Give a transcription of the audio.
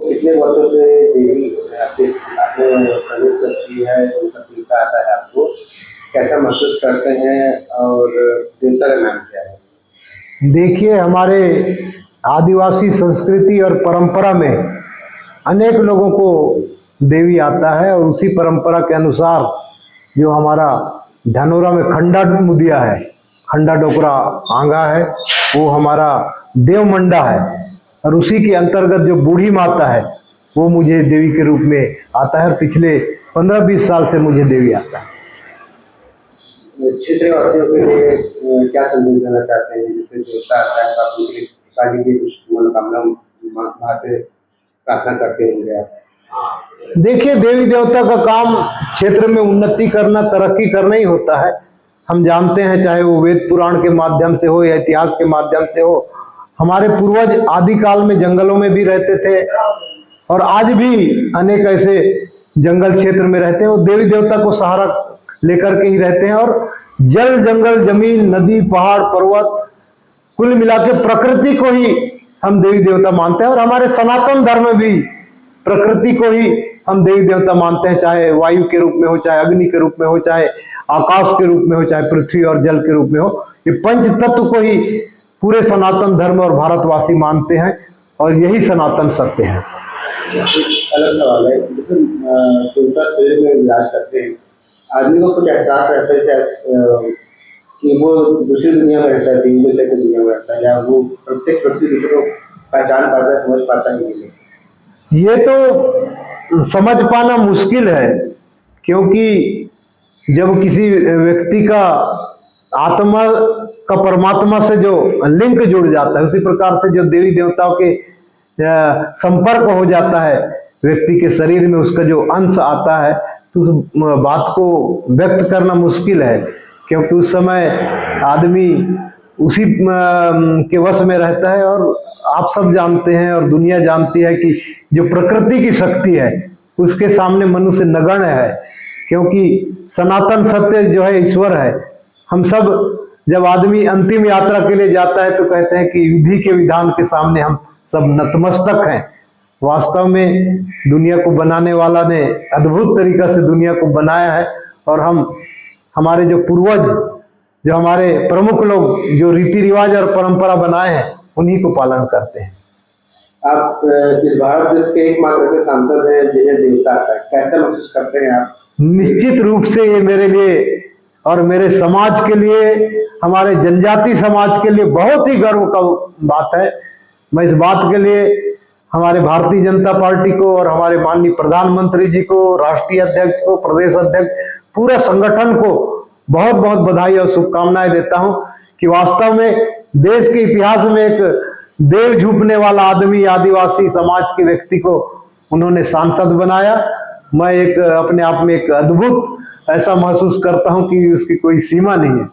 कितने वर्षों से देवी आपने प्रवेश करती है, उनका टीका आता है आपको, कैसा महसूस करते हैं और देवता का नाम क्या है? देखिए, हमारे आदिवासी संस्कृति और परंपरा में अनेक लोगों को देवी आता है और उसी परंपरा के अनुसार जो हमारा धनोरा में खंडा मुदिया है, खंडा डोकरा आंगा है, वो हमारा देव मंडा है और उसी के अंतर्गत जो बूढ़ी माता है वो मुझे देवी के रूप में आता है और पिछले 15-20 साल से मुझे देवी आता है। क्षेत्रवासियों के लिए क्या संदेश देना चाहते हैं, जिससे देवता आता है तो आप उनके शादी की कुछ मनोकामना माँ से प्रार्थना करते होंगे आप? देखिए, देवी देवता का काम क्षेत्र में उन्नति करना, तरक्की करना ही होता है। हम जानते हैं, चाहे वो वेद पुराण के माध्यम से हो या इतिहास के माध्यम से हो, हमारे पूर्वज आदि काल में जंगलों में भी रहते थे और आज भी अनेक ऐसे जंगल क्षेत्र में रहते हैं। वो देवी देवता को सहारा लेकर के ही रहते हैं और जल, जंगल, जमीन, नदी, पहाड़, पर्वत, कुल मिला के प्रकृति को ही हम देवी देवता मानते हैं। और हमारे सनातन धर्म में भी प्रकृति को ही हम देवी देवता मानते हैं, चाहे वायु के रूप में हो, चाहे अग्नि के रूप में हो, चाहे आकाश के रूप में हो, चाहे पृथ्वी और जल के रूप में हो। ये पंच तत्व को ही पूरे सनातन धर्म और भारतवासी मानते हैं और यही सनातन सत्य है। अलग सवाल है, जैसे देवता शरीर में विराज करते हैं, आदमी को कुछ एहसास रहता है कि वो दूसरी दुनिया में रहता है, देवी देवता की दुनिया में रहता है, या वो प्रत्येक व्यक्ति दूसरे को पहचान पाता है, समझ पाता है? ये तो समझ पाना मुश्किल है, क्योंकि जब किसी व्यक्ति का आत्मा का परमात्मा से जो लिंक जुड़ जाता है, उसी प्रकार से जो देवी देवताओं के संपर्क हो जाता है व्यक्ति के शरीर में, उसका जो अंश आता है, तो उस बात को व्यक्त करना मुश्किल है, क्योंकि उस समय आदमी उसी के वश में रहता है। और आप सब जानते हैं और दुनिया जानती है कि जो प्रकृति की शक्ति है उसके सामने मनुष्य नगण्य है, क्योंकि सनातन सत्य जो है ईश्वर है। हम सब जब आदमी अंतिम यात्रा के लिए जाता है तो कहते हैं कि विधि के विधान के सामने हम सब नतमस्तक हैं। वास्तव में दुनिया को बनाने वाला ने अद्भुत तरीका से दुनिया को बनाया है और हमारे जो पूर्वज, जो हमारे प्रमुख लोग जो रीति रिवाज और परंपरा बनाए हैं, उन्हीं को पालन करते हैं। आप इस भारत देश के एकमात्र ऐसे सांसद हैं जिन्हें देवता आता है, कैसा महसूस करते हैं आप? निश्चित रूप से ये मेरे लिए और मेरे समाज के लिए, हमारे जनजाति समाज के लिए बहुत ही गर्व का बात है। मैं इस बात के लिए हमारे भारतीय जनता पार्टी को और हमारे माननीय प्रधानमंत्री जी को, राष्ट्रीय अध्यक्ष को, प्रदेश अध्यक्ष, पूरे संगठन को बहुत बहुत बधाई और शुभकामनाएं देता हूं कि वास्तव में देश के इतिहास में एक देव झूपने वाला आदमी, आदिवासी समाज के व्यक्ति को उन्होंने सांसद बनाया। मैं एक अपने आप में एक अद्भुत ऐसा महसूस करता हूं कि उसकी कोई सीमा नहीं है।